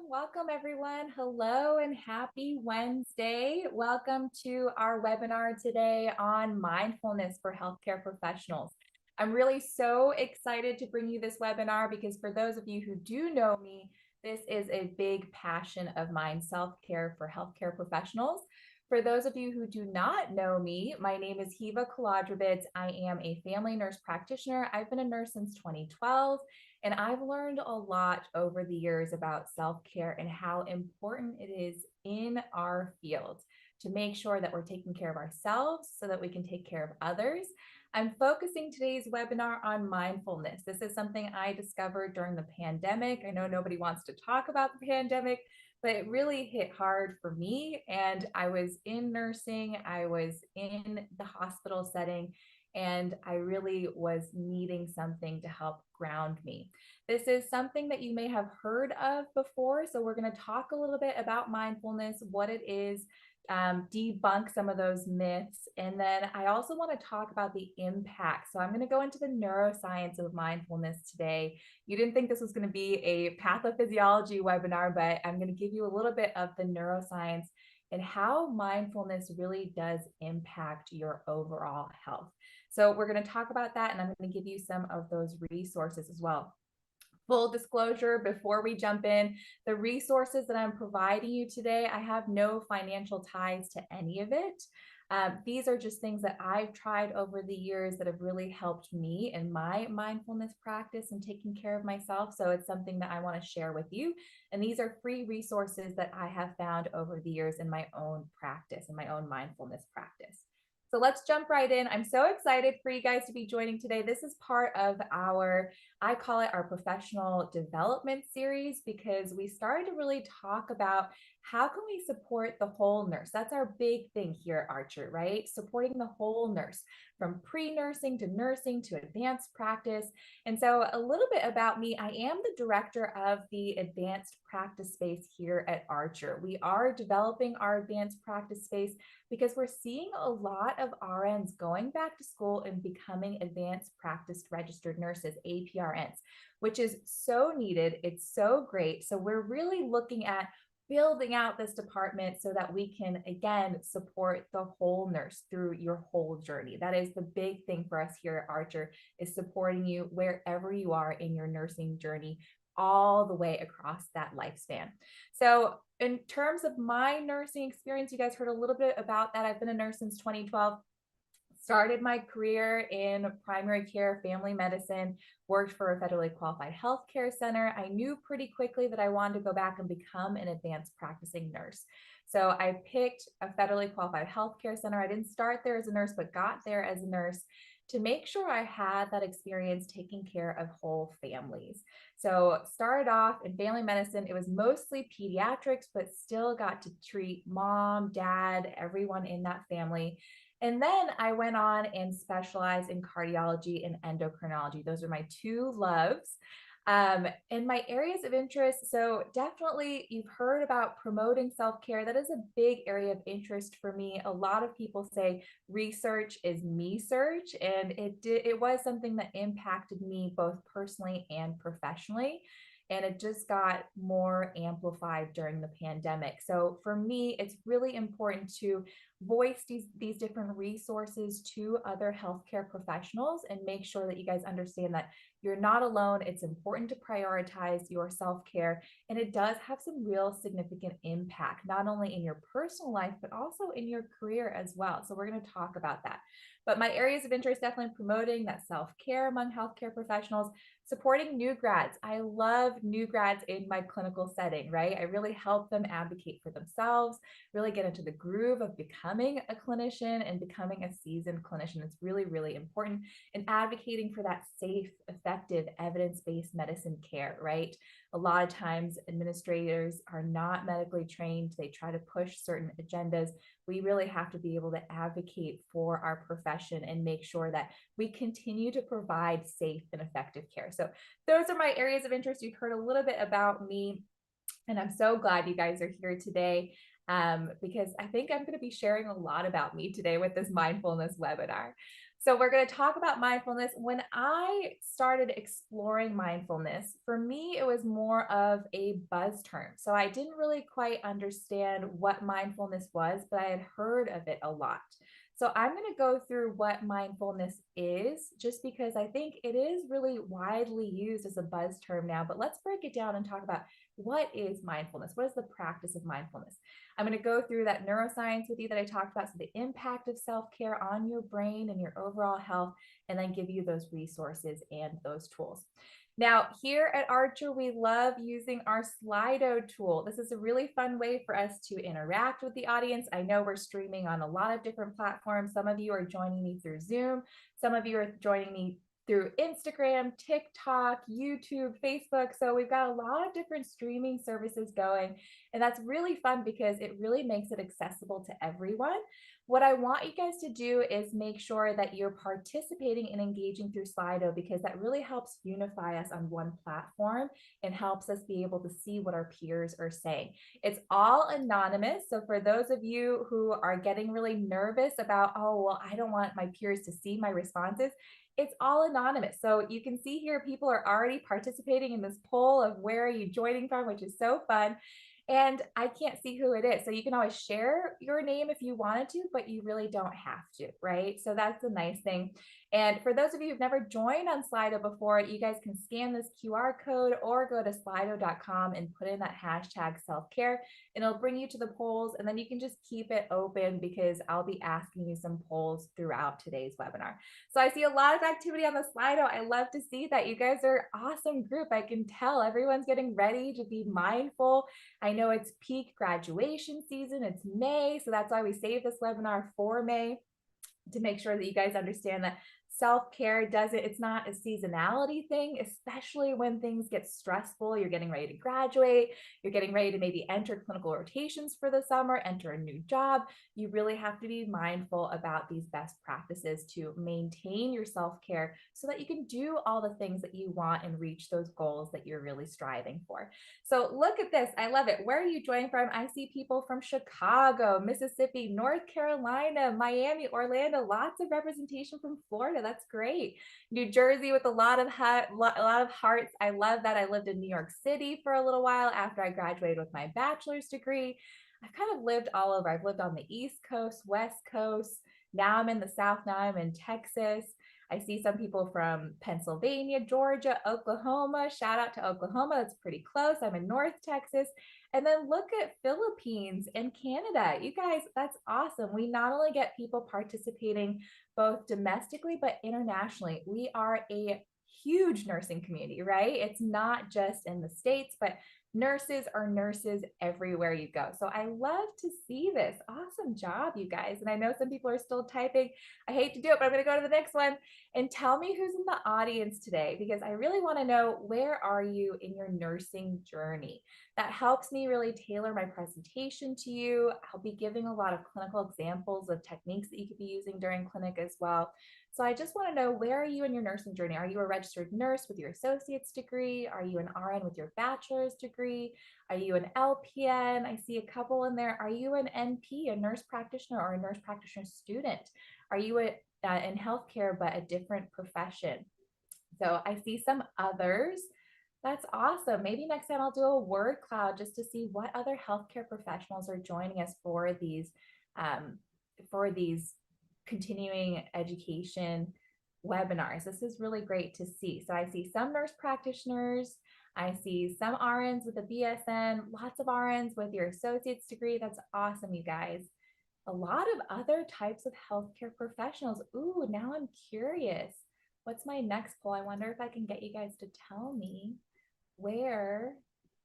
Welcome everyone. Hello and happy Wednesday. Welcome to our webinar today on mindfulness for healthcare professionals. I'm really so excited to bring you this webinar because for those of you who do know me, this is a big passion of mine, self-care for healthcare professionals. For those of you who do not know me, my name is Hiva Kolodrovitz. I am a family nurse practitioner. I've been a nurse since 2012. And I've learned a lot over the years about self-care and how important it is in our field to make sure that we're taking care of ourselves so that we can take care of others. I'm focusing today's webinar on mindfulness. This is something I discovered during the pandemic. I know nobody wants to talk about the pandemic, but it really hit hard for me. And I was in nursing, I was in the hospital setting, and I really was needing something to help ground me. This is something that you may have heard of before. So we're going to talk a little bit about mindfulness, what it is, debunk some of those myths. And then I also want to talk about the impact. So I'm going to go into the neuroscience of mindfulness today. You didn't think this was going to be a pathophysiology webinar, but I'm going to give you a little bit of the neuroscience and how mindfulness really does impact your overall health. So we're going to talk about that, and I'm going to give you some of those resources as well. Full disclosure, before we jump in, the resources that I'm providing you today, I have no financial ties to any of it. These are just things that I've tried over the years that have really helped me in my mindfulness practice and taking care of myself. So it's something that I want to share with you. And these are free resources that I have found over the years in my own practice, in my own mindfulness practice. So let's jump right in. I'm so excited for you guys to be joining today. This is part of our, I call it our professional development series, because we started to really talk about how can we support the whole nurse. That's our big thing here at Archer, right? Supporting the whole nurse from pre-nursing to advanced practice. And so a little bit about me, I am the director of the advanced practice space here at Archer. We are developing our advanced practice space because we're seeing a lot of RNs going back to school and becoming advanced practice registered nurses, APRNs, which is so needed. It's so great. So we're really looking at building out this department so that we can, again, support the whole nurse through your whole journey. That is the big thing for us here at Archer, is supporting you wherever you are in your nursing journey, all the way across that lifespan. So in terms of my nursing experience, you guys heard a little bit about that. I've been a nurse since 2012. Started my career in primary care, family medicine, worked for a federally qualified healthcare center. I knew pretty quickly that I wanted to go back and become an advanced practicing nurse. So I picked a federally qualified healthcare center. I didn't start there as a nurse, but got there as a nurse to make sure I had that experience taking care of whole families. So started off in family medicine. It was mostly pediatrics, but still got to treat mom, dad, everyone in that family. And then I went on and specialized in cardiology and endocrinology. Those are my two loves. And my areas of interest, so definitely you've heard about promoting self-care. That is a big area of interest for me. A lot of people say research is me search, and it was something that impacted me both personally and professionally. And it just got more amplified during the pandemic. So for me, it's really important to voice these different resources to other healthcare professionals and make sure that you guys understand that you're not alone. It's important to prioritize your self-care, and it does have some real significant impact, not only in your personal life, but also in your career as well. So we're going to talk about that. But my areas of interest, definitely promoting that self-care among healthcare professionals, supporting new grads. I love new grads in my clinical setting, right? I really help them advocate for themselves, really get into the groove of becoming a clinician and becoming a seasoned clinician. It's really, really important, and advocating for that safe, effective, evidence-based medicine care, right? A lot of times administrators are not medically trained. They try to push certain agendas. We really have to be able to advocate for our profession and make sure that we continue to provide safe and effective care. So those are my areas of interest. You've heard a little bit about me, and I'm so glad you guys are here today, because I think I'm going to be sharing a lot about me today with this mindfulness webinar. So we're going to talk about mindfulness. When I started exploring mindfulness, for me, it was more of a buzz term. So I didn't really quite understand what mindfulness was, but I had heard of it a lot. So I'm going to go through what mindfulness is, just because I think it is really widely used as a buzz term now. But let's break it down and talk about what is mindfulness? What is the practice of mindfulness? I'm going to go through that neuroscience with you that I talked about. So, the impact of self care on your brain and your overall health, and then give you those resources and those tools. Now, here at Archer, we love using our Slido tool. This is a really fun way for us to interact with the audience. I know we're streaming on a lot of different platforms. Some of you are joining me through Zoom, some of you are joining me through Instagram, TikTok, YouTube, Facebook. So we've got a lot of different streaming services going. And that's really fun because it really makes it accessible to everyone. What I want you guys to do is make sure that you're participating and engaging through Slido, because that really helps unify us on one platform and helps us be able to see what our peers are saying. It's all anonymous. So for those of you who are getting really nervous about, oh, well, I don't want my peers to see my responses, it's all anonymous. So you can see here, people are already participating in this poll of where are you joining from, which is so fun. And I can't see who it is. So you can always share your name if you wanted to, but you really don't have to, right? So that's a nice thing. And for those of you who've never joined on Slido before, you guys can scan this QR code or go to slido.com and put in that hashtag self-care, and it'll bring you to the polls. And then you can just keep it open, because I'll be asking you some polls throughout today's webinar. So I see a lot of activity on the Slido. I love to see that. You guys are an awesome group. I can tell everyone's getting ready to be mindful. I know it's peak graduation season. It's May. So that's why we saved this webinar for May, to make sure that you guys understand that self-care it's not a seasonality thing, especially when things get stressful. You're getting ready to graduate, you're getting ready to maybe enter clinical rotations for the summer, enter a new job. You really have to be mindful about these best practices to maintain your self-care so that you can do all the things that you want and reach those goals that you're really striving for. So look at this. I love it. Where are you joining from? I see people from Chicago, Mississippi, North Carolina, Miami, Orlando, lots of representation from Florida. That's great. New Jersey with a lot of hearts. I love that. I lived in New York City for a little while after I graduated with my bachelor's degree. I've kind of lived all over. I've lived on the East Coast, West Coast. Now I'm in the South. Now I'm in Texas. I see some people from Pennsylvania, Georgia, Oklahoma. Shout out to Oklahoma. That's pretty close. I'm in North Texas. And then look at Philippines and Canada. You guys, that's awesome. We not only get people participating both domestically, but internationally. We are a huge nursing community, right? It's not just in the States, but nurses are nurses everywhere you go. So I love to see this. Awesome job, you guys. And I know some people are still typing. I hate to do it, but I'm going to go to the next one. And tell me who's in the audience today, because I really want to know, where are you in your nursing journey? That helps me really tailor my presentation to you. I'll be giving a lot of clinical examples of techniques that you could be using during clinic as well. So I just want to know, where are you in your nursing journey? Are you a registered nurse with your associate's degree? Are you an RN with your bachelor's degree? Are you an LPN? I see a couple in there. Are you an NP, a nurse practitioner, or a nurse practitioner student? Are you in healthcare, but a different profession? So I see some others. That's awesome. Maybe next time I'll do a word cloud just to see what other healthcare professionals are joining us for these continuing education webinars. This is really great to see. So I see some nurse practitioners. I see some RNs with a BSN, lots of RNs with your associate's degree. That's awesome, you guys. A lot of other types of healthcare professionals. Ooh, now I'm curious. What's my next poll? I wonder if I can get you guys to tell me where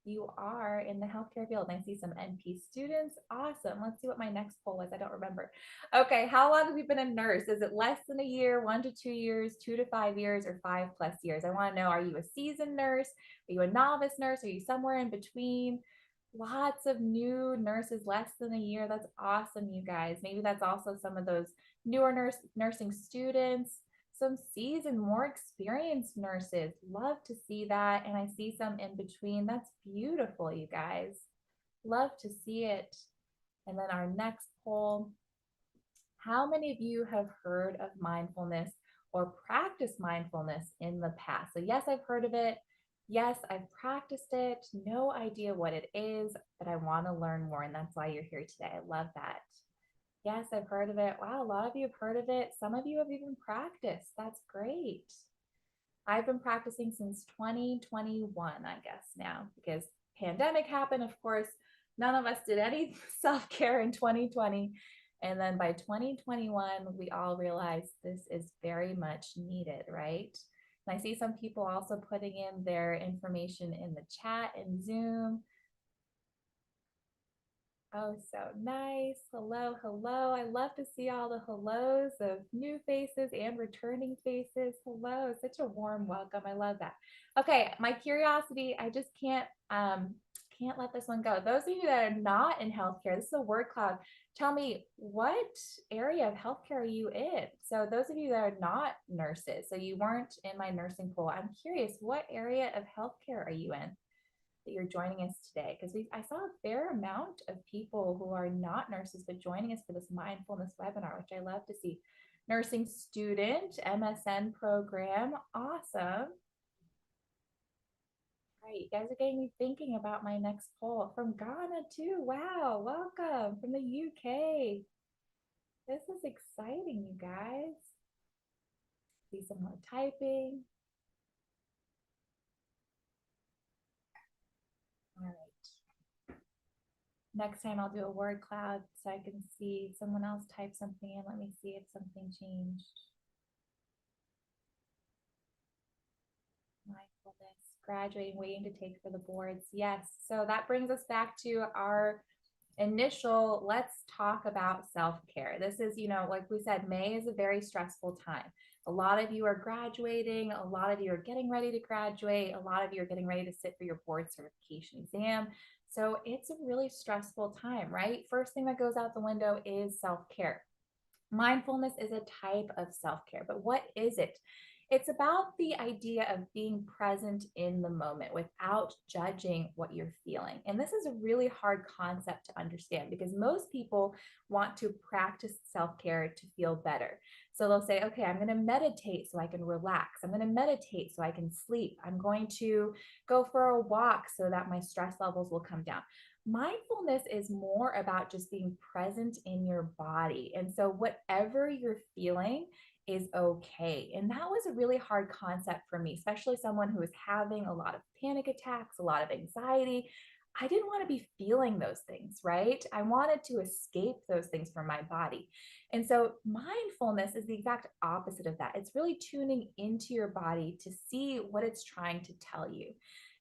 you are in the healthcare field. And I see some NP students. Awesome. Let's see what my next poll was. I don't remember. Okay. How long have you been a nurse? Is it less than a year, 1 to 2 years, 2 to 5 years, or 5+ years? I want to know, are you a seasoned nurse? Are you a novice nurse? Are you somewhere in between? Lots of new nurses, less than a year. That's awesome, you guys. Maybe that's also some of those newer nursing students, some seasoned, more experienced nurses. Love to see that. And I see some in between. That's beautiful, you guys. Love to see it. And then our next poll, How many of you have heard of mindfulness or practiced mindfulness in the past? So, yes, I've heard of it. Yes, I've practiced it. No idea what it is, but I want to learn more. And that's why you're here today. I love that. Yes, I've heard of it. Wow, a lot of you have heard of it. Some of you have even practiced. That's great. I've been practicing since 2021, I guess now, because pandemic happened. Of course, none of us did any self-care in 2020. And then by 2021, we all realized this is very much needed, right? And I see some people also putting in their information in the chat in Zoom. Oh, so nice. Hello, hello. I love to see all the hellos of new faces and returning faces. Hello, such a warm welcome. I love that. Okay, my curiosity, I just can't let this one go. Those of you that are not in healthcare, this is a word cloud. Tell me, what area of healthcare are you in? So those of you that are not nurses, so you weren't in my nursing pool, I'm curious, what area of healthcare are you in that you're joining us today? Because I saw a fair amount of people who are not nurses but joining us for this mindfulness webinar, which I love to see. Nursing student, MSN program, awesome. All right, you guys are getting me thinking about my next poll. From Ghana too, wow, welcome. From the UK, this is exciting, you guys. See some more typing. All right. Next time I'll do a word cloud so I can see someone else type something in. Let me see if something changed. Mindfulness, graduating, waiting to take for the boards. Yes. So that brings us back to our initial, let's talk about self-care. This is, like we said, May is a very stressful time. A lot of you are graduating. A lot of you are getting ready to graduate. A lot of you are getting ready to sit for your board certification exam. So it's a really stressful time, right? First thing that goes out the window is self-care. Mindfulness is a type of self-care, but what is it? It's about the idea of being present in the moment without judging what you're feeling. And this is a really hard concept to understand because most people want to practice self-care to feel better. So they'll say, okay, I'm going to meditate so I can relax. I'm going to meditate so I can sleep. I'm going to go for a walk so that my stress levels will come down. Mindfulness is more about just being present in your body. And so, whatever you're feeling is okay. And that was a really hard concept for me, especially someone who is having a lot of panic attacks, a lot of anxiety. I didn't want to be feeling those things, right? I wanted to escape those things from my body. And so, mindfulness is the exact opposite of that. It's really tuning into your body to see what it's trying to tell you.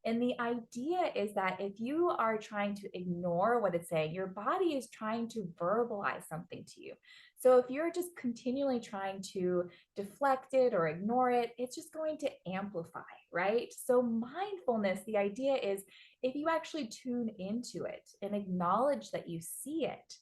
And the idea is that if you are trying to ignore what it's saying, your body is trying to verbalize something to you. So if you're just continually trying to deflect it or ignore it, it's just going to amplify, right? So mindfulness, the idea is if you actually tune into it and acknowledge that you see it,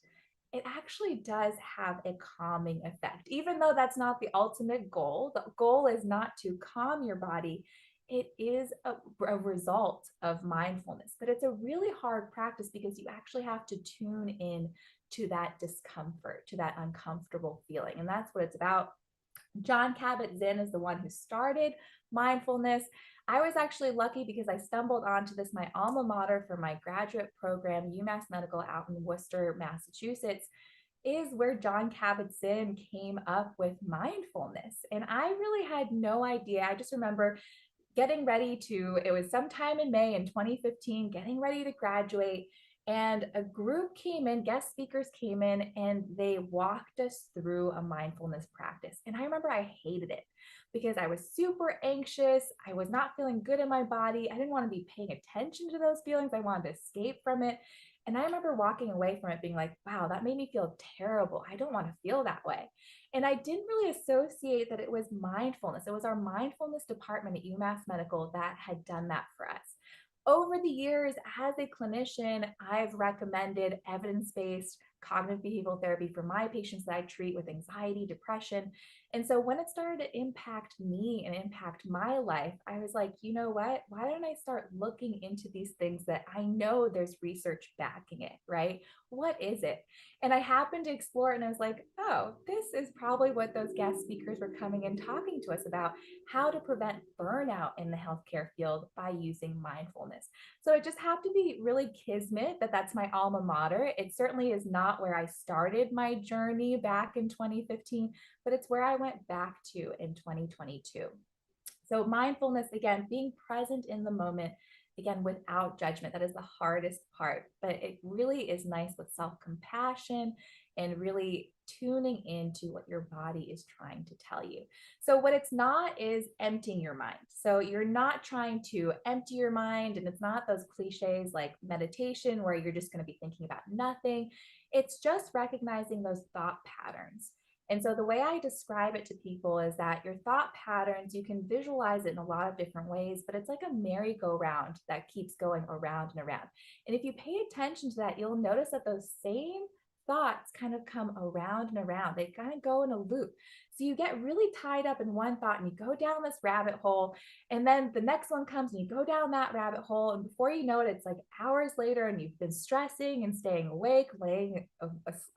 it actually does have a calming effect. Even though that's not the ultimate goal, the goal is not to calm your body. It is a result of mindfulness, but it's a really hard practice because you actually have to tune in to that discomfort, to that uncomfortable feeling. And that's what it's about. John Kabat-Zinn is the one who started mindfulness. I was actually lucky because I stumbled onto this, my alma mater for my graduate program, UMass Medical out in Worcester, Massachusetts, is where John Kabat-Zinn came up with mindfulness. And I really had no idea. I just remember getting ready to, it was sometime in May in 2015, getting ready to graduate. And a group came in, guest speakers came in, and they walked us through a mindfulness practice. And I remember I hated it because I was super anxious. I was not feeling good in my body. I didn't want to be paying attention to those feelings. I wanted to escape from it. And I remember walking away from it being like, wow, that made me feel terrible. I don't want to feel that way. And I didn't really associate that it was mindfulness. It was our mindfulness department at UMass Medical that had done that for us. Over the years, as a clinician, I've recommended evidence-based cognitive behavioral therapy for my patients that I treat with anxiety, depression. And so when it started to impact me and impact my life, I was like, you know what? Why don't I start looking into these things that I know there's research backing it, right? What is it? And I happened to explore it and I was like, oh, this is probably what those guest speakers were coming and talking to us about, how to prevent burnout in the healthcare field by using mindfulness. So it just happened to be really kismet that that's my alma mater. It certainly is not where I started my journey back in 2015, but it's where I went back to in 2022. So mindfulness, again, being present in the moment, again, without judgment, that is the hardest part, but it really is nice with self-compassion and really tuning into what your body is trying to tell you. So what it's not is emptying your mind. So you're not trying to empty your mind, and it's not those cliches like meditation where you're just going to be thinking about nothing. It's just recognizing those thought patterns. And so the way I describe it to people is that your thought patterns, you can visualize it in a lot of different ways, but it's like a merry-go-round that keeps going around and around. And if you pay attention to that, you'll notice that those same thoughts kind of come around and around. They kind of go in a loop. So you get really tied up in one thought and you go down this rabbit hole, and then the next one comes and you go down that rabbit hole. And before you know it, it's like hours later and you've been stressing and staying awake, laying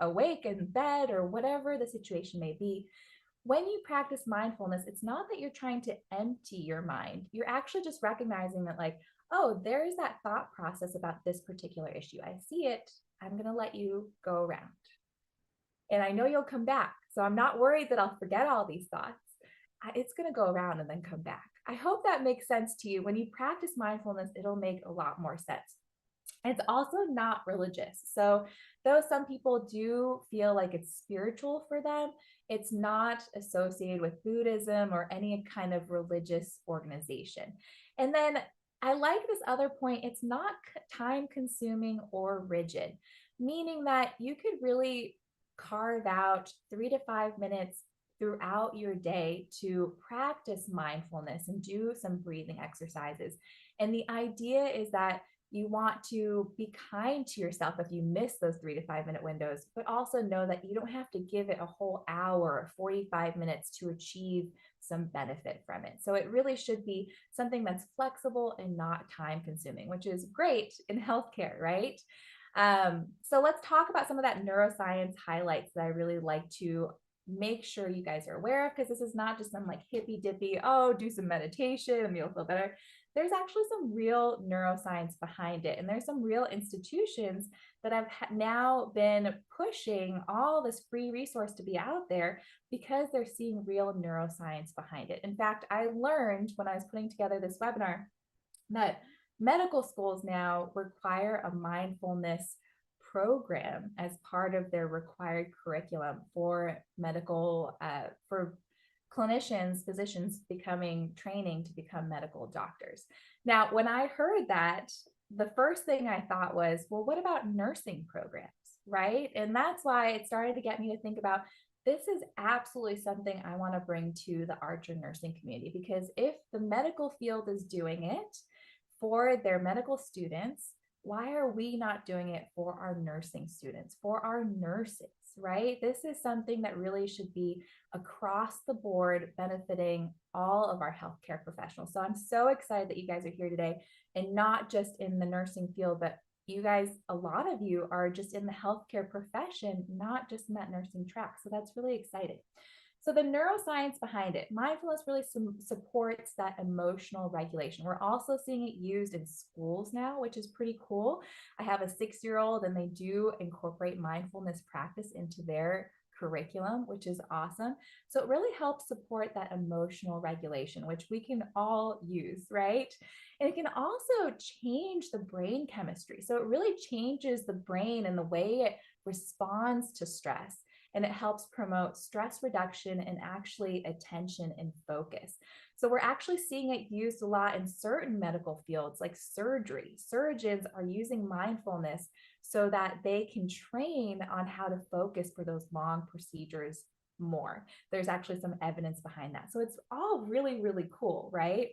awake in bed or whatever the situation may be. When you practice mindfulness, it's not that you're trying to empty your mind. You're actually just recognizing that, like, oh, there's that thought process about this particular issue. I see it. I'm going to let you go around. And I know you'll come back. So I'm not worried that I'll forget all these thoughts. It's going to go around and then come back. I hope that makes sense to you. When you practice mindfulness, it'll make a lot more sense. It's also not religious. So though some people do feel like it's spiritual for them, it's not associated with Buddhism or any kind of religious organization. And then I like this other point. It's not time consuming or rigid, meaning that you could really carve out 3 to 5 minutes throughout your day to practice mindfulness and do some breathing exercises. And the idea is that you want to be kind to yourself if you miss those 3 to 5 minute windows, but also know that you don't have to give it a whole hour or 45 minutes to achieve some benefit from it. So it really should be something that's flexible and not time consuming, which is great in healthcare, right? So let's talk about some of that neuroscience highlights that I really like to make sure you guys are aware of, because this is not just some like hippy dippy, oh, do some meditation and you'll feel better. There's actually some real neuroscience behind it. And there's some real institutions that have now been pushing all this free resource to be out there because they're seeing real neuroscience behind it. In fact, I learned when I was putting together this webinar that medical schools now require a mindfulness program as part of their required curriculum for medical, for clinicians, physicians becoming training to become medical doctors. Now, when I heard that, the first thing I thought was, well, what about nursing programs, right? And that's why it started to get me to think about, this is absolutely something I want to bring to the Archer nursing community, because if the medical field is doing it for their medical students, why are we not doing it for our nursing students, for our nurses, right? This is something that really should be across the board benefiting all of our healthcare professionals. So I'm so excited that you guys are here today, and not just in the nursing field, but you guys, a lot of you are just in the healthcare profession, not just in that nursing track. So that's really exciting. So the neuroscience behind it, mindfulness really supports that emotional regulation. We're also seeing it used in schools now, which is pretty cool. I have a 6-year-old and they do incorporate mindfulness practice into their curriculum, which is awesome. So it really helps support that emotional regulation, which we can all use, right? And it can also change the brain chemistry. So it really changes the brain and the way it responds to stress. And it helps promote stress reduction and actually attention and focus. So we're actually seeing it used a lot in certain medical fields like surgery. Surgeons are using mindfulness so that they can train on how to focus for those long procedures more. There's actually some evidence behind that. So it's all really, really cool, right?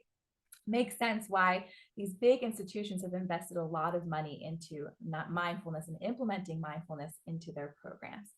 Makes sense why these big institutions have invested a lot of money into not mindfulness and implementing mindfulness into their programs.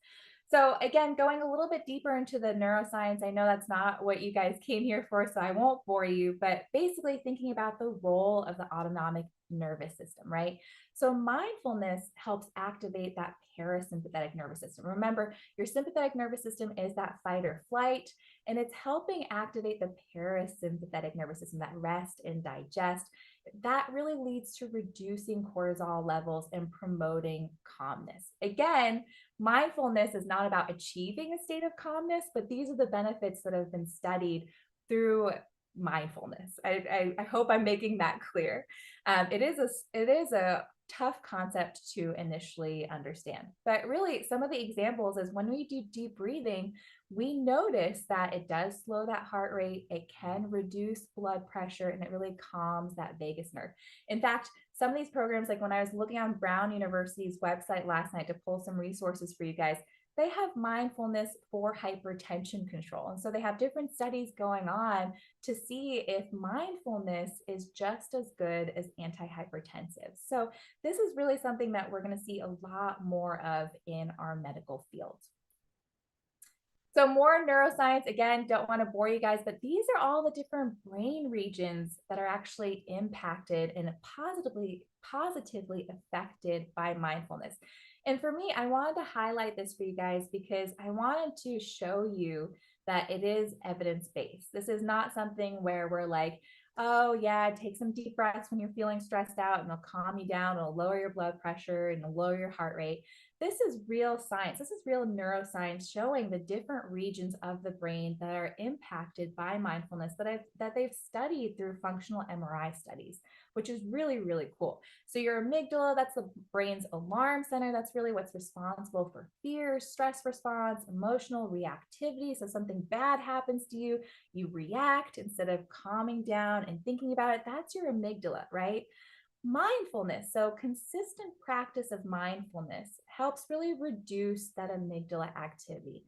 So again, going a little bit deeper into the neuroscience, I know that's not what you guys came here for, so I won't bore you, but basically thinking about the role of the autonomic nervous system, right? So mindfulness helps activate that parasympathetic nervous system. Remember, your sympathetic nervous system is that fight or flight, and it's helping activate the parasympathetic nervous system, that rest and digest. That really leads to reducing cortisol levels and promoting calmness. Again, mindfulness is not about achieving a state of calmness, but these are the benefits that have been studied through mindfulness. I hope I'm making that clear. It is a tough concept to initially understand, but really some of the examples is when we do deep breathing, we notice that it does slow that heart rate, it can reduce blood pressure, and it really calms that vagus nerve. In fact, some of these programs, like when I was looking on Brown University's website last night to pull some resources for you guys, they have mindfulness for hypertension control. And so they have different studies going on to see if mindfulness is just as good as antihypertensive. So this is really something that we're going to see a lot more of in our medical field. So more neuroscience, again, don't want to bore you guys, but these are all the different brain regions that are actually impacted and positively affected by mindfulness. And for me, I wanted to highlight this for you guys because I wanted to show you that it is evidence-based. This is not something where we're like, oh yeah, take some deep breaths when you're feeling stressed out and it'll calm you down, it'll lower your blood pressure and it'll lower your heart rate. This is real science. This is real neuroscience showing the different regions of the brain that are impacted by mindfulness that they've studied through functional MRI studies, which is really, really cool. So your amygdala, that's the brain's alarm center. That's really what's responsible for fear, stress response, emotional reactivity. So something bad happens to you, you react instead of calming down and thinking about it. That's your amygdala, right? Mindfulness, so consistent practice of mindfulness helps really reduce that amygdala activity,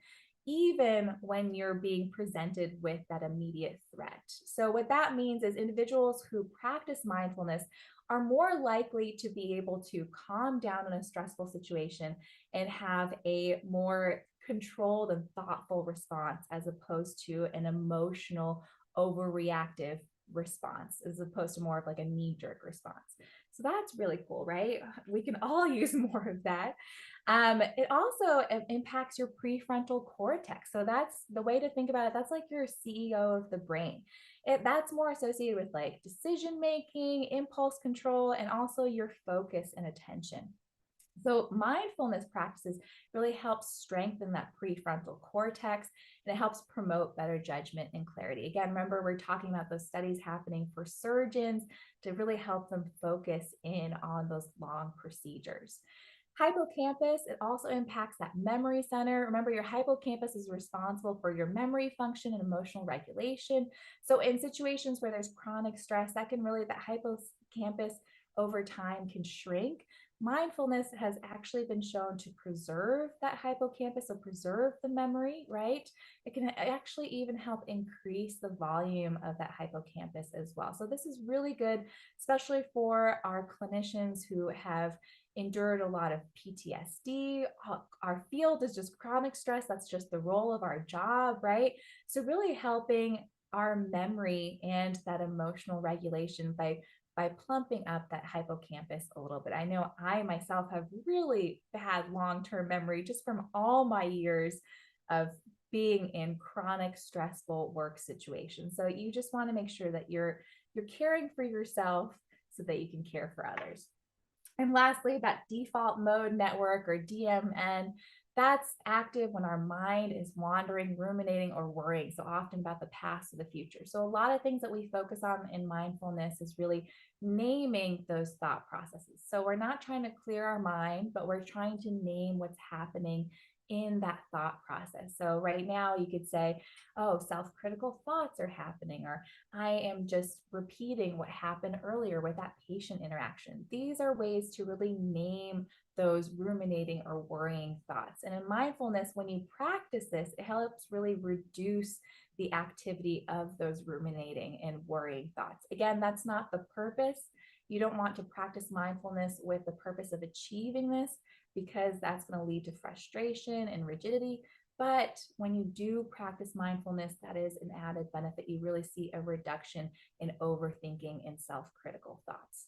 even when you're being presented with that immediate threat. So, what that means is individuals who practice mindfulness are more likely to be able to calm down in a stressful situation and have a more controlled and thoughtful response as opposed to an emotional, overreactive response as opposed to more of like a knee-jerk response. So that's really cool, right? We can all use more of that. It also impacts your prefrontal cortex. So that's the way to think about it. That's like your CEO of the brain. That's more associated with like decision making, impulse control, and also your focus and attention. So mindfulness practices really help strengthen that prefrontal cortex, and it helps promote better judgment and clarity. Again, remember, we're talking about those studies happening for surgeons to really help them focus in on those long procedures. Hippocampus, it also impacts that memory center. Remember, your hippocampus is responsible for your memory function and emotional regulation. So in situations where there's chronic stress, that hippocampus over time can shrink. Mindfulness has actually been shown to preserve that hippocampus, so preserve the memory, right? It can actually even help increase the volume of that hippocampus as well. So this is really good, especially for our clinicians who have endured a lot of PTSD. Our field is just chronic stress. That's just the role of our job, right? So really helping our memory and that emotional regulation by plumping up that hippocampus a little bit. I know I myself have really bad long-term memory just from all my years of being in chronic stressful work situations. So you just want to make sure that you're caring for yourself so that you can care for others. And lastly, that default mode network or DMN, that's active when our mind is wandering, ruminating, or worrying, so often about the past or the future. So a lot of things that we focus on in mindfulness is really naming those thought processes. So we're not trying to clear our mind, but we're trying to name what's happening in that thought process. So right now you could say, oh, self-critical thoughts are happening, or I am just repeating what happened earlier with that patient interaction. These are ways to really name those ruminating or worrying thoughts. And in mindfulness, when you practice this, it helps really reduce the activity of those ruminating and worrying thoughts. Again, that's not the purpose. You don't want to practice mindfulness with the purpose of achieving this, because that's going to lead to frustration and rigidity. But when you do practice mindfulness, that is an added benefit. You really see a reduction in overthinking and self critical thoughts.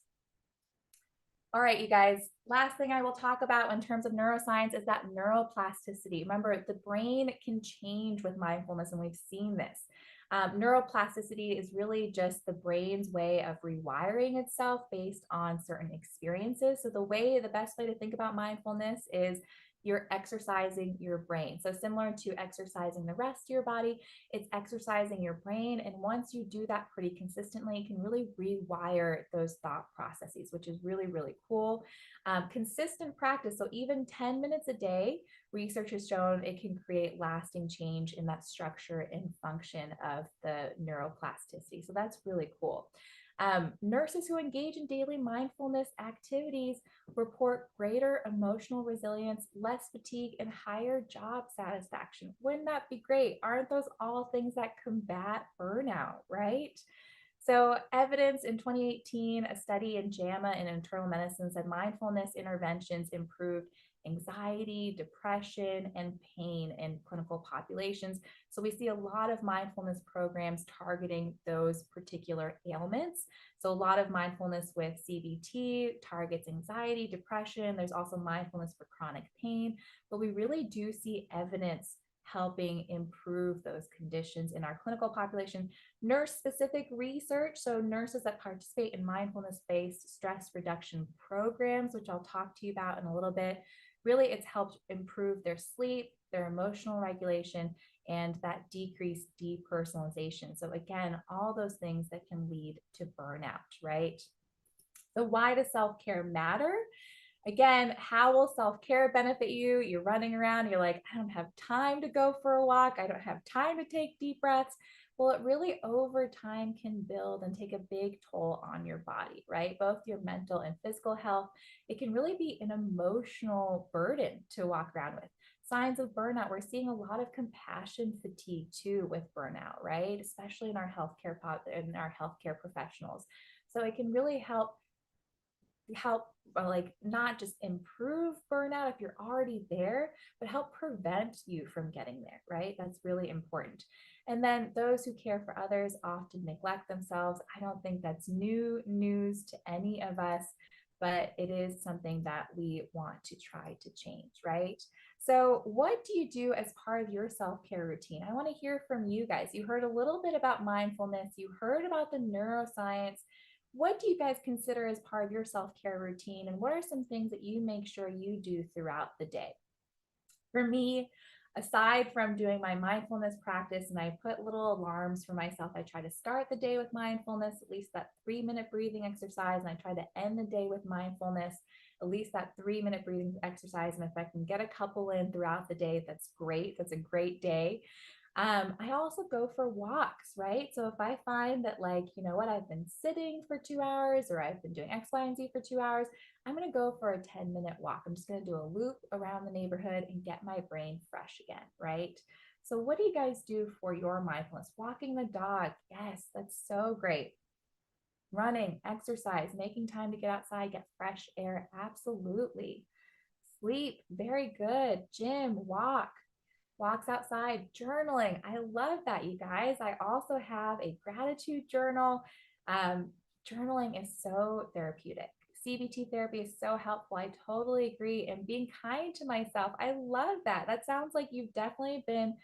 All right, you guys, last thing I will talk about in terms of neuroscience is that neuroplasticity. Remember, the brain can change with mindfulness, and we've seen this. Neuroplasticity is really just the brain's way of rewiring itself based on certain experiences. So the best way to think about mindfulness is you're exercising your brain. So similar to exercising the rest of your body, it's exercising your brain. And once you do that pretty consistently, you can really rewire those thought processes, which is really, really cool. Consistent practice. So even 10 minutes a day, research has shown it can create lasting change in that structure and function of the neuroplasticity. So that's really cool. Nurses who engage in daily mindfulness activities report greater emotional resilience, less fatigue, and higher job satisfaction. Wouldn't that be great? Aren't those all things that combat burnout, right? So, evidence in 2018, a study in JAMA in internal medicine said mindfulness interventions improved anxiety, depression, and pain in clinical populations. So, we see a lot of mindfulness programs targeting those particular ailments. So, a lot of mindfulness with CBT targets anxiety, depression. There's also mindfulness for chronic pain, but we really do see evidence helping improve those conditions in our clinical population. Nurse specific research, so nurses that participate in mindfulness based stress reduction programs, which I'll talk to you about in a little bit, really it's helped improve their sleep, their emotional regulation, and that decreased depersonalization. So again, all those things that can lead to burnout, right? So why does self-care matter? Again, how will self-care benefit you? You're running around, you're like, I don't have time to go for a walk. I don't have time to take deep breaths. Well, it really over time can build and take a big toll on your body, right? Both your mental and physical health. It can really be an emotional burden to walk around with. Signs of burnout, we're seeing a lot of compassion fatigue too with burnout, right? Especially in our healthcare professionals. So it can really help like not just improve burnout if you're already there, but help prevent you from getting there, right? That's really important. And then those who care for others often neglect themselves. I don't think that's new news to any of us, but it is something that we want to try to change, right? So what do you do as part of your self-care routine? I want to hear from you guys. You heard a little bit about mindfulness, you heard about the neuroscience. What do you guys consider as part of your self-care routine? And what are some things that you make sure you do throughout the day? For me, aside from doing my mindfulness practice, and I put little alarms for myself, I try to start the day with mindfulness, at least that 3-minute breathing exercise, and I try to end the day with mindfulness, at least that 3-minute breathing exercise. And if I can get a couple in throughout the day, that's great. That's a great day. I also go for walks, right? So if I find that, like, you know what, I've been sitting for 2 hours or I've been doing X, Y, and Z for 2 hours, I'm going to go for a 10-minute walk. I'm just going to do a loop around the neighborhood and get my brain fresh again, right? So what do you guys do for your mindfulness? Walking the dog. Yes, that's so great. Running, exercise, making time to get outside, get fresh air. Absolutely. Sleep. Very good. Gym, walks outside, journaling. I love that, you guys. I also have a gratitude journal. Journaling is so therapeutic. CBT therapy is so helpful. I totally agree. And being kind to myself, I love that. That sounds like you've definitely been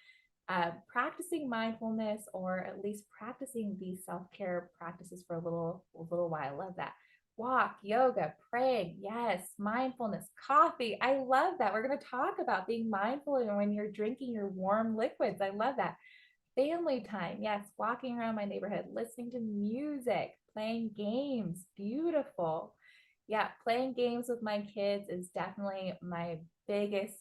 practicing mindfulness, or at least practicing these self-care practices for a little while. I love that. Walk, yoga, praying, yes, mindfulness, coffee. I love that. We're going to talk about being mindful when you're drinking your warm liquids. I love that. Family time, yes, walking around my neighborhood, listening to music, playing games, beautiful. Yeah, playing games with my kids is definitely my biggest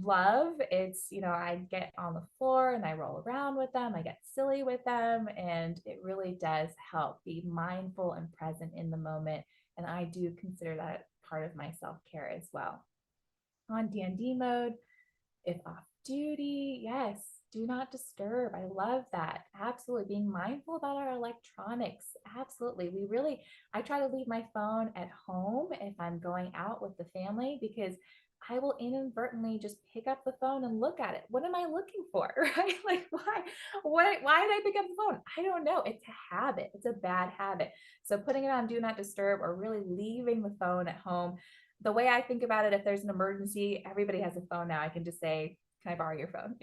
love. It's, I get on the floor and I roll around with them, I get silly with them, and it really does help be mindful and present in the moment. And I do consider that part of my self care as well. On D&D mode, if off duty, yes, do not disturb. I love that. Absolutely. Being mindful about our electronics. Absolutely. I try to leave my phone at home if I'm going out with the family, because I will inadvertently just pick up the phone and look at it. What am I looking for? Right? Like, why did I pick up the phone? I don't know. It's a habit. It's a bad habit. So putting it on do not disturb, or really leaving the phone at home. The way I think about it, if there's an emergency, everybody has a phone now. I can just say, can I borrow your phone?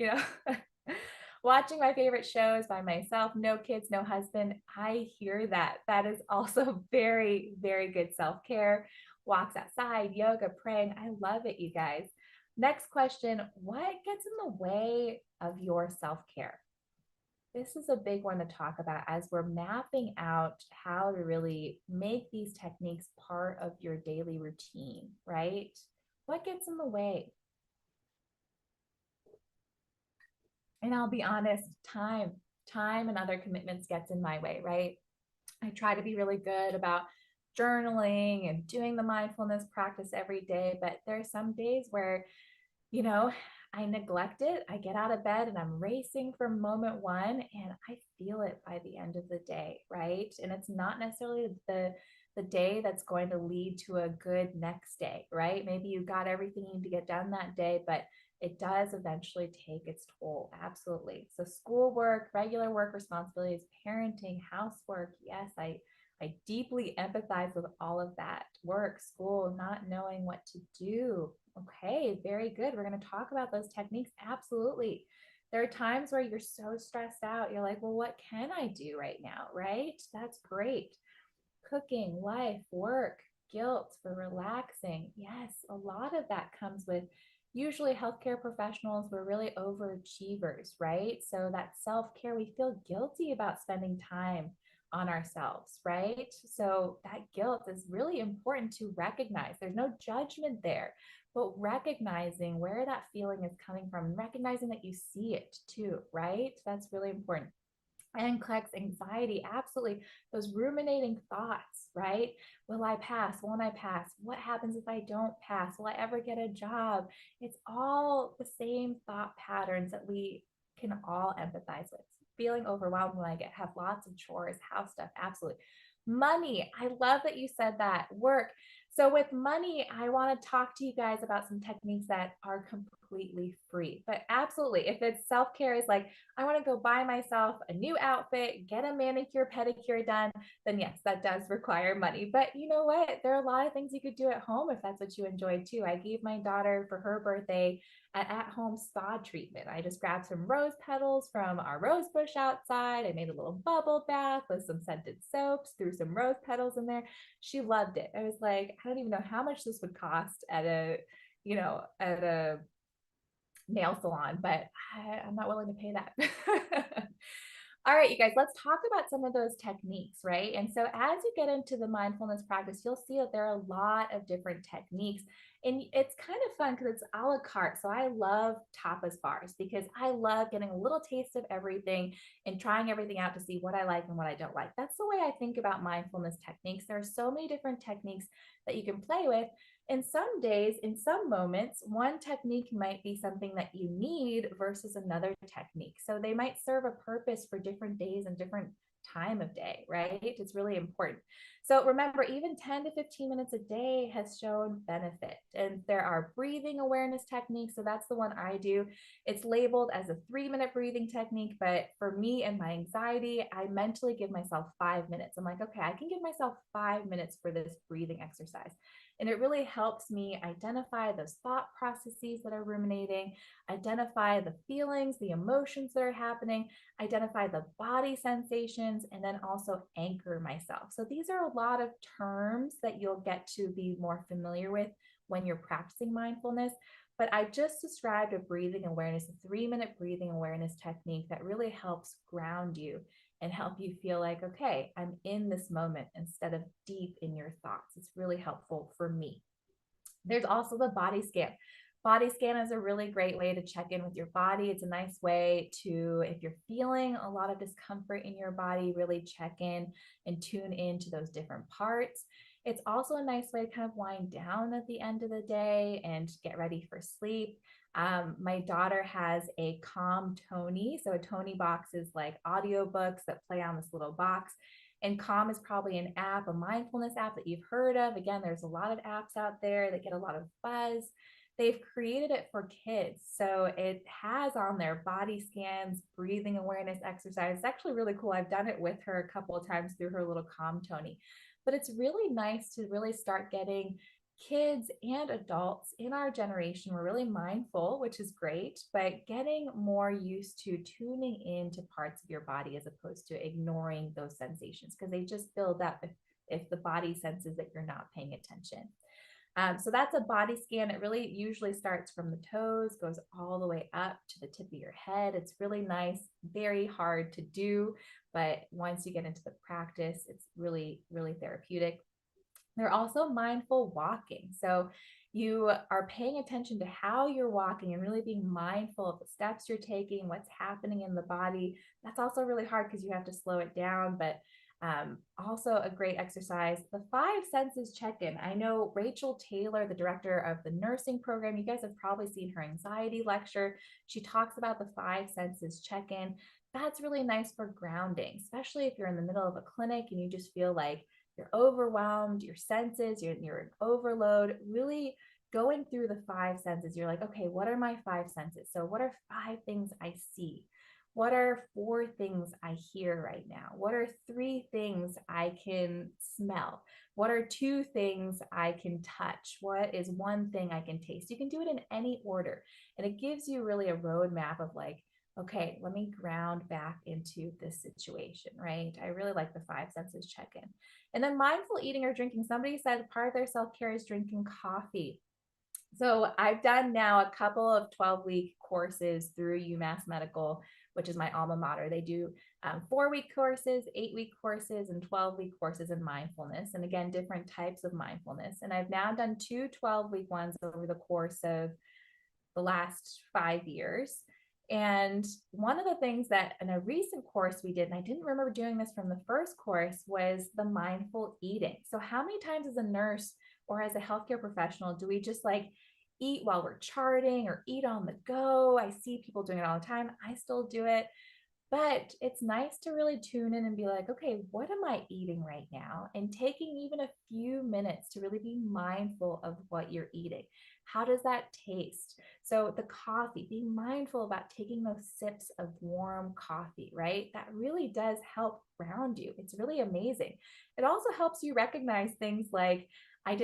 Watching my favorite shows by myself, no kids, no husband. I hear that. That is also very, very good self care. Walks outside, yoga, praying. I love it, you guys. Next question: what gets in the way of your self care? This is a big one to talk about as we're mapping out how to really make these techniques part of your daily routine, right? What gets in the way? And I'll be honest, time and other commitments gets in my way, right? I try to be really good about journaling and doing the mindfulness practice every day, but there are some days where, you know, I neglect it. I get out of bed and I'm racing from moment one, and I feel it by the end of the day, right? And it's not necessarily the day that's going to lead to a good next day, right? Maybe you got everything you need to get done that day, but it does eventually take its toll. Absolutely. So schoolwork, regular work responsibilities, parenting, housework. Yes, I deeply empathize with all of that. Work, school, not knowing what to do. Okay, very good. We're going to talk about those techniques. Absolutely. There are times where you're so stressed out. You're like, well, what can I do right now? Right? That's great. Cooking, life, work, guilt for relaxing. Yes, a lot of that comes with usually healthcare professionals. We're really overachievers, right? So that self care, we feel guilty about spending time on ourselves, right? So that guilt is really important to recognize. There's no judgment there, but recognizing where that feeling is coming from, and recognizing that you see it too, right? That's really important. And NCLEX, anxiety, absolutely. Those ruminating thoughts, right? Will I pass? Won't I pass? What happens if I don't pass? Will I ever get a job? It's all the same thought patterns that we can all empathize with. Feeling overwhelmed when I have lots of chores, house stuff, absolutely. Money, I love that you said that. Work. So with money, I want to talk to you guys about some techniques that are completely free. But absolutely, if it's self-care is like, I want to go buy myself a new outfit, get a manicure, pedicure done, then yes, that does require money. But you know what? There are a lot of things you could do at home if that's what you enjoy too. I gave my daughter for her birthday an at-home spa treatment. I just grabbed some rose petals from our rose bush outside. I made a little bubble bath with some scented soaps, threw some rose petals in there. She loved it. I was like, I don't even know how much this would cost at a nail salon, but I'm not willing to pay that. All right, you guys, let's talk about some of those techniques, right? And so as you get into the mindfulness practice, you'll see that there are a lot of different techniques. And it's kind of fun because it's a la carte. So I love tapas bars because I love getting a little taste of everything and trying everything out to see what I like and what I don't like. That's the way I think about mindfulness techniques. There are so many different techniques that you can play with. And some days, in some moments, one technique might be something that you need versus another technique. So they might serve a purpose for different days and different time of day, right? It's really important. So remember, even 10 to 15 minutes a day has shown benefit. And there are breathing awareness techniques. So that's the one I do. It's labeled as a 3-minute breathing technique. But for me and my anxiety, I mentally give myself 5 minutes. I'm like, okay, I can give myself 5 minutes for this breathing exercise. And it really helps me identify those thought processes that are ruminating, identify the feelings, the emotions that are happening, identify the body sensations, and then also anchor myself. So these are a lot of terms that you'll get to be more familiar with when you're practicing mindfulness. But I just described a breathing awareness, a 3-minute breathing awareness technique that really helps ground you and help you feel like, okay, I'm in this moment instead of deep in your thoughts. It's really helpful for me. There's also the body scan. Body scan is a really great way to check in with your body. It's a nice way to, if you're feeling a lot of discomfort in your body, really check in and tune into those different parts. It's also a nice way to kind of wind down at the end of the day and get ready for sleep. My daughter has a Calm Tony. So a Tony box is like audiobooks that play on this little box. And Calm is probably an app, a mindfulness app that you've heard of. Again, there's a lot of apps out there that get a lot of buzz. They've created it for kids. So it has on there body scans, breathing awareness exercise. It's actually really cool. I've done it with her a couple of times through her little Calm Tony. But it's really nice to really start getting kids and adults in our generation. We're really mindful, which is great, but getting more used to tuning into parts of your body as opposed to ignoring those sensations because they just build up if the body senses that you're not paying attention. So that's a body scan. It really usually starts from the toes, goes all the way up to the tip of your head. It's really nice, very hard to do, but once you get into the practice, it's really, really therapeutic. They're also mindful walking. So you are paying attention to how you're walking and really being mindful of the steps you're taking, what's happening in the body. That's also really hard because you have to slow it down, but also a great exercise. The five senses check in. I know Rachel Taylor, the director of the nursing program, you guys have probably seen her anxiety lecture. She talks about the five senses check in. That's really nice for grounding, especially if you're in the middle of a clinic and you just feel like you're overwhelmed, your senses, you're in overload, really going through the five senses. You're like, okay, what are my five senses? So, what are five things I see? What are four things I hear right now? What are three things I can smell? What are two things I can touch? What is one thing I can taste? You can do it in any order. And it gives you really a roadmap of like, okay, let me ground back into this situation, right? I really like the five senses check in. And then mindful eating or drinking. Somebody said part of their self care is drinking coffee. So I've done now a couple of 12-week courses through UMass Medical, which is my alma mater. They do 4-week courses, 8-week courses, and 12-week courses in mindfulness. And again, different types of mindfulness. And I've now done two 12-week ones over the course of the last 5 years. And one of the things that in a recent course we did, and I didn't remember doing this from the first course, was the mindful eating. So, how many times as a nurse or as a healthcare professional do we just like eat while we're charting or eat on the go? I see people doing it all the time. I still do it. But it's nice to really tune in and be like, okay, what am I eating right now? And taking even a few minutes to really be mindful of what you're eating. How does that taste? So, the coffee, being mindful about taking those sips of warm coffee, right? That really does help ground you. It's really amazing. It also helps you recognize things like I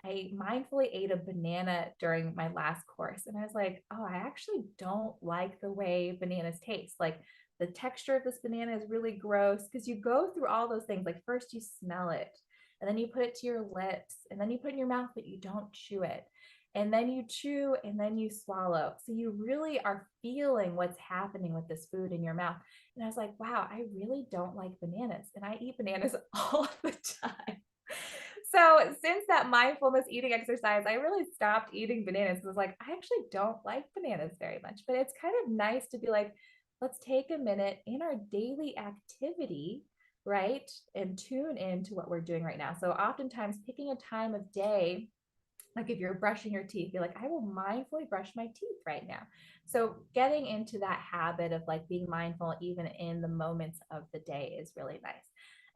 mindfully ate a banana during my last course. And I was like, oh, I actually don't like the way bananas taste. Like the texture of this banana is really gross because you go through all those things. Like first you smell it, and then you put it to your lips, and then you put it in your mouth, but you don't chew it. And then you chew and then you swallow. So you really are feeling what's happening with this food in your mouth. And I was like, wow, I really don't like bananas. And I eat bananas all the time. So since that mindfulness eating exercise, I really stopped eating bananas. I was like, I actually don't like bananas very much, but it's kind of nice to be like, let's take a minute in our daily activity, right? And tune into what we're doing right now. So oftentimes picking a time of day, like if you're brushing your teeth, you're like, I will mindfully brush my teeth right now. So getting into that habit of like being mindful even in the moments of the day is really nice.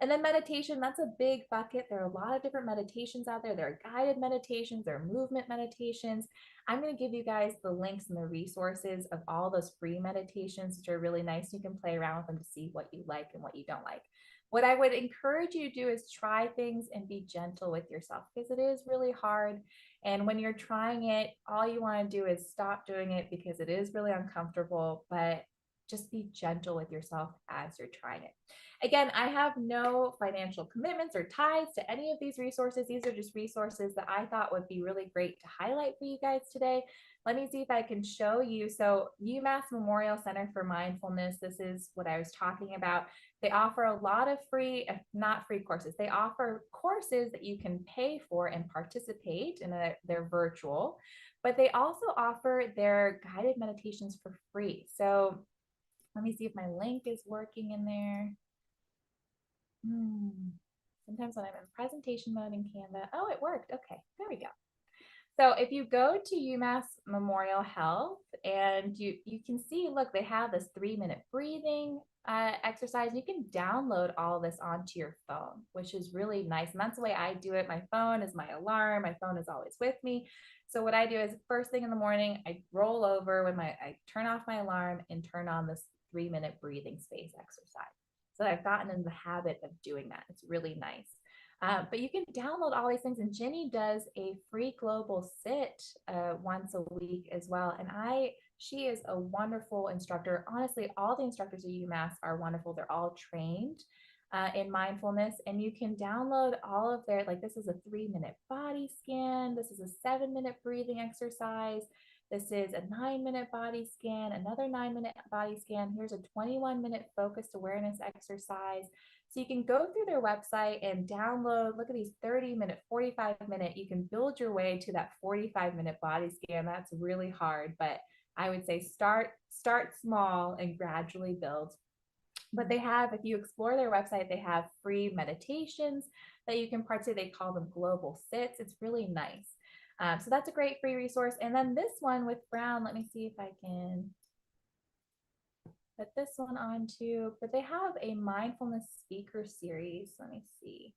And then meditation, that's a big bucket. There are a lot of different meditations out there. There are guided meditations, there are movement meditations. I'm going to give you guys the links and the resources of all those free meditations, which are really nice. You can play around with them to see what you like and what you don't like. What I would encourage you to do is try things and be gentle with yourself because it is really hard. And when you're trying it, all you want to do is stop doing it because it is really uncomfortable. But just be gentle with yourself as you're trying it. Again, I have no financial commitments or ties to any of these resources. These are just resources that I thought would be really great to highlight for you guys today. Let me see if I can show you. So UMass Memorial Center for Mindfulness, this is what I was talking about. They offer a lot of free, not free courses. They offer courses that you can pay for and participate in. They're virtual, but they also offer their guided meditations for free. So let me see if my link is working in there. Sometimes when I'm in presentation mode in Canva, oh, it worked. Okay, there we go. So if you go to UMass Memorial Health and you can see, look, they have this 3-minute breathing exercise. You can download all of this onto your phone, which is really nice. And that's the way I do it. My phone is my alarm. My phone is always with me. So what I do is first thing in the morning, I roll over when I turn off my alarm and turn on this 3-minute breathing space exercise. So I've gotten in the habit of doing that. It's really nice. But you can download all these things. And Ginny does a free global sit once a week as well. And she is a wonderful instructor. Honestly, all the instructors at UMass are wonderful. They're all trained in mindfulness. And you can download all of their, like this is a 3-minute body scan. This is a 7-minute breathing exercise. This is a 9-minute body scan, another 9-minute body scan. Here's a 21-minute focused awareness exercise. So you can go through their website and download, look at these 30-minute, 45-minute, you can build your way to that 45-minute body scan. That's really hard, but I would say start small and gradually build. But they have, if you explore their website, they have free meditations that you can participate. They call them global sits. It's really nice. So that's a great free resource. And then this one with Brown, let me see if I can put this one on too, but they have a mindfulness speaker series. Let me see.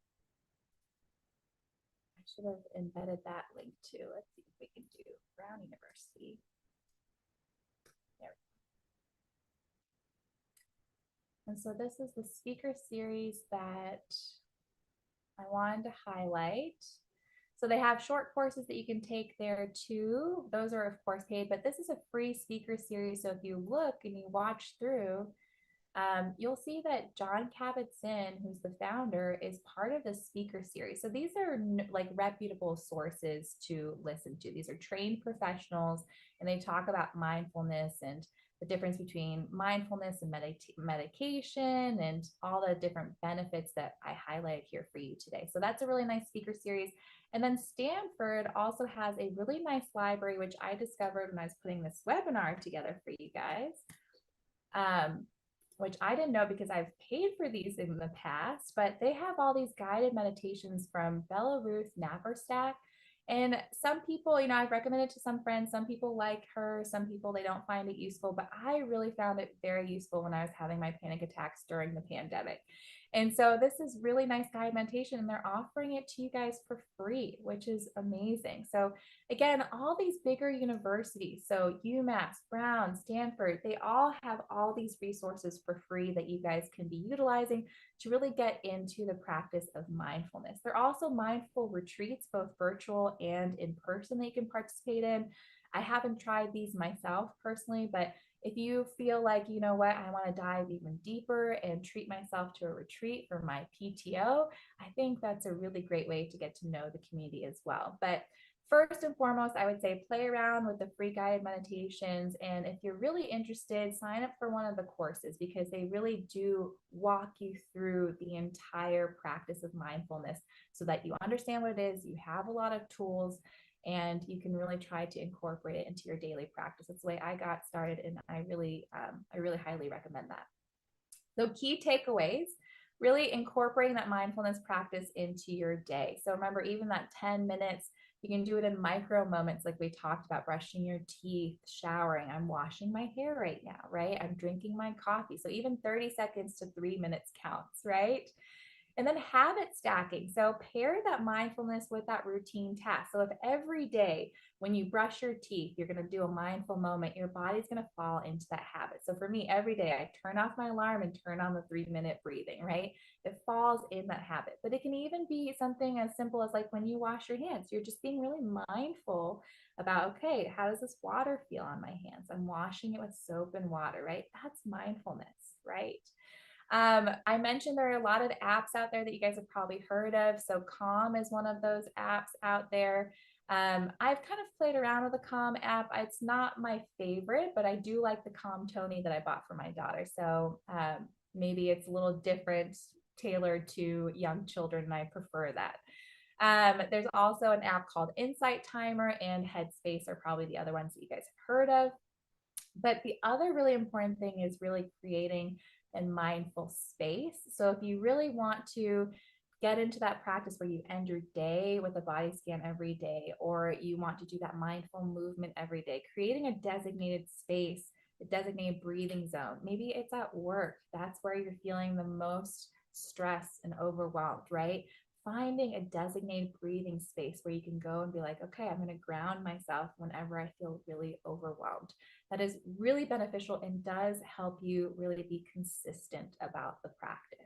I should have embedded that link too. Let's see if we can do Brown University. There we go. And so this is the speaker series that I wanted to highlight. So they have short courses that you can take there too. Those are of course paid, but this is a free speaker series. So if you look and you watch through, you'll see that John Kabat-Zinn, who's the founder, is part of the speaker series. So these are like reputable sources to listen to. These are trained professionals, and they talk about mindfulness and the difference between mindfulness and medication and all the different benefits that I highlighted here for you today. So that's a really nice speaker series. And then Stanford also has a really nice library, which I discovered when I was putting this webinar together for you guys, which I didn't know because I've paid for these in the past, but they have all these guided meditations from Bella Ruth Naparstek. And some people, I've recommended to some friends, some people like her, some people, they don't find it useful, but I really found it very useful when I was having my panic attacks during the pandemic. And so this is really nice guided meditation, and they're offering it to you guys for free, which is amazing. So again, all these bigger universities, so UMass, Brown, Stanford, they all have all these resources for free that you guys can be utilizing to really get into the practice of mindfulness. There are also mindful retreats, both virtual and in person, that you can participate in. I haven't tried these myself personally, but if you feel like, you know what, I want to dive even deeper and treat myself to a retreat for my PTO, I think that's a really great way to get to know the community as well. But first and foremost, I would say play around with the free guided meditations. And if you're really interested, sign up for one of the courses, because they really do walk you through the entire practice of mindfulness so that you understand what it is. You have a lot of tools, and you can really try to incorporate it into your daily practice. That's the way I got started, and I really highly recommend that. So key takeaways, really incorporating that mindfulness practice into your day. So remember, even that 10 minutes, you can do it in micro moments, like we talked about, brushing your teeth, showering. I'm washing my hair right now, right? I'm drinking my coffee. So even 30 seconds to 3 minutes counts, right? And then habit stacking. So pair that mindfulness with that routine task. So if every day when you brush your teeth, you're going to do a mindful moment, your body's going to fall into that habit. So for me, every day I turn off my alarm and turn on the 3-minute breathing, right? It falls in that habit. But it can even be something as simple as like when you wash your hands, you're just being really mindful about, okay, how does this water feel on my hands? I'm washing it with soap and water, right? That's mindfulness, right? I mentioned there are a lot of apps out there that you guys have probably heard of. So Calm is one of those apps out there. I've kind of played around with the Calm app. It's not my favorite, but I do like the Calm Tony that I bought for my daughter. So maybe it's a little different, tailored to young children, and I prefer that. There's also an app called Insight Timer and Headspace are probably the other ones that you guys have heard of. But the other really important thing is really creating a mindful space. So if you really want to get into that practice where you end your day with a body scan every day, or you want to do that mindful movement every day, creating a designated space, a designated breathing zone. Maybe it's at work. That's where you're feeling the most stress and overwhelmed, right? Finding a designated breathing space where you can go and be like, okay, I'm going to ground myself whenever I feel really overwhelmed. That is really beneficial and does help you really be consistent about the practice.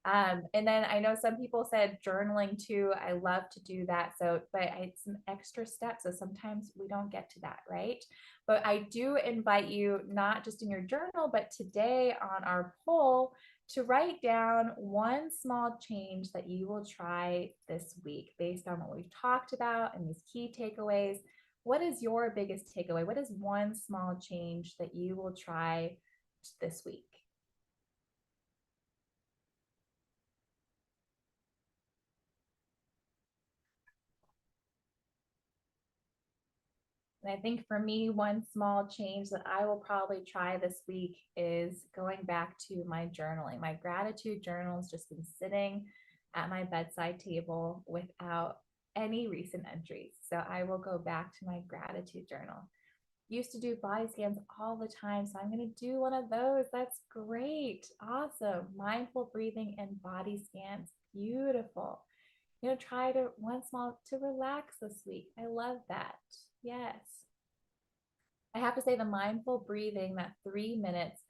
And then I know some people said journaling too. I love to do that. So, but it's an extra step. So sometimes we don't get to that, right? But I do invite you, not just in your journal, but today on our poll, to write down one small change that you will try this week based on what we've talked about and these key takeaways. What is your biggest takeaway? What is one small change that you will try this week? And I think for me, one small change that I will probably try this week is going back to my journaling. My gratitude journal has just been sitting at my bedside table without any recent entries. So I will go back to my gratitude journal. Used to do body scans all the time, so I'm going to do one of those. That's great. Awesome. Mindful breathing and body scans. Beautiful. Try to one small to relax this week. I love that. Yes. I have to say the mindful breathing, that 3 minutes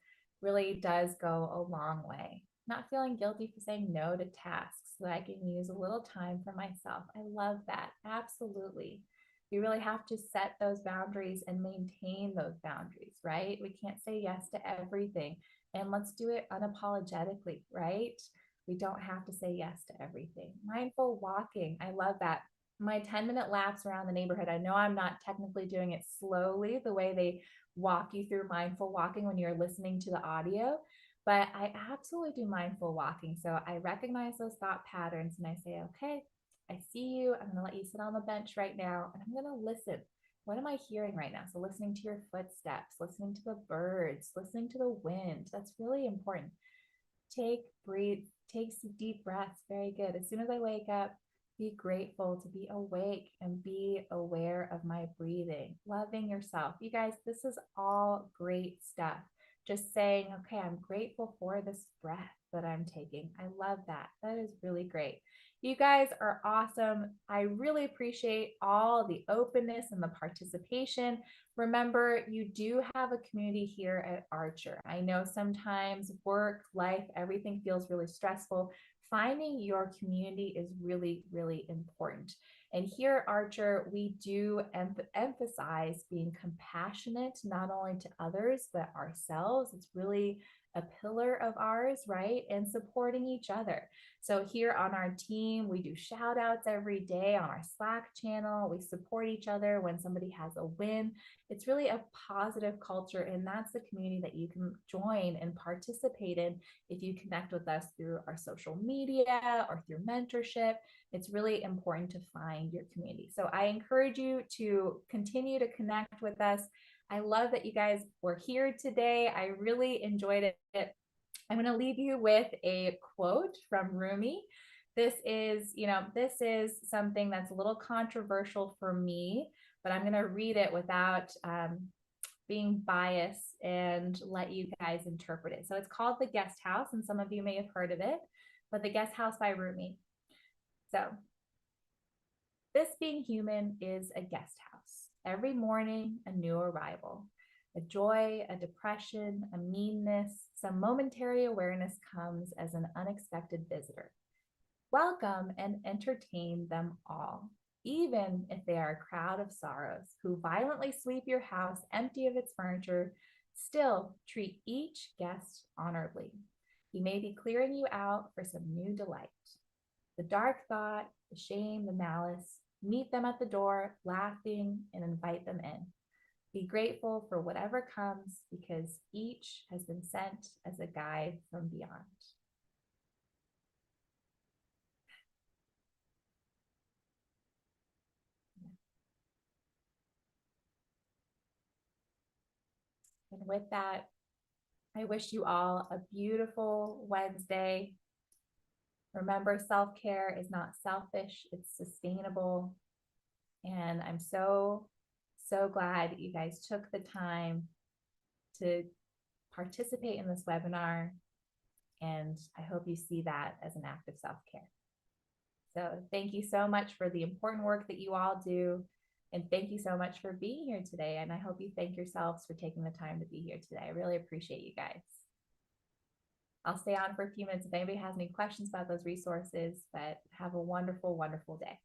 really does go a long way. Not feeling guilty for saying no to tasks so that I can use a little time for myself. I love that. Absolutely. You really have to set those boundaries and maintain those boundaries, right? We can't say yes to everything. And let's do it unapologetically, right? We don't have to say yes to everything. Mindful walking. I love that. My 10-minute laps around the neighborhood. I know I'm not technically doing it slowly the way they walk you through mindful walking when you're listening to the audio, but I absolutely do mindful walking. So I recognize those thought patterns and I say, okay, I see you. I'm going to let you sit on the bench right now and I'm going to listen. What am I hearing right now? So listening to your footsteps, listening to the birds, listening to the wind. That's really important. Breathe, take some deep breaths. Very good. As soon as I wake up, be grateful to be awake and be aware of my breathing, loving yourself. You guys, this is all great stuff. Just saying, okay, I'm grateful for this breath that I'm taking. I love that. That is really great. You guys are awesome. I really appreciate all the openness and the participation. Remember, you do have a community here at Archer. I know sometimes work, life, everything feels really stressful. Finding your community is really, really important. And here at Archer, we do emphasize being compassionate, not only to others, but ourselves. It's really a pillar of ours, right? And supporting each other. So here on our team, we do shout outs every day on our Slack channel. We support each other when somebody has a win. It's really a positive culture, and that's the community that you can join and participate in if you connect with us through our social media or through mentorship. It's really important to find your community. So I encourage you to continue to connect with us. I love that you guys were here today. I really enjoyed it. I'm going to leave you with a quote from Rumi. This is something that's a little controversial for me, but I'm going to read it without being biased and let you guys interpret it. So it's called The Guest House, and some of you may have heard of it. but the guest house by roomie. So this being human is a guest house. Every morning, a new arrival. A joy, a depression, a meanness, some momentary awareness comes as an unexpected visitor. Welcome and entertain them all, even if they are a crowd of sorrows who violently sweep your house empty of its furniture. Still treat each guest honorably. He may be clearing you out for some new delight. The dark thought, the shame, the malice, meet them at the door, laughing, and invite them in. Be grateful for whatever comes because each has been sent as a guide from beyond. And with that, I wish you all a beautiful Wednesday. Remember, self-care is not selfish, it's sustainable. And I'm so glad you guys took the time to participate in this webinar. And I hope you see that as an act of self-care. So thank you so much for the important work that you all do. And thank you so much for being here today. And I hope you thank yourselves for taking the time to be here today. I really appreciate you guys. I'll stay on for a few minutes if anybody has any questions about those resources, but have a wonderful, wonderful day.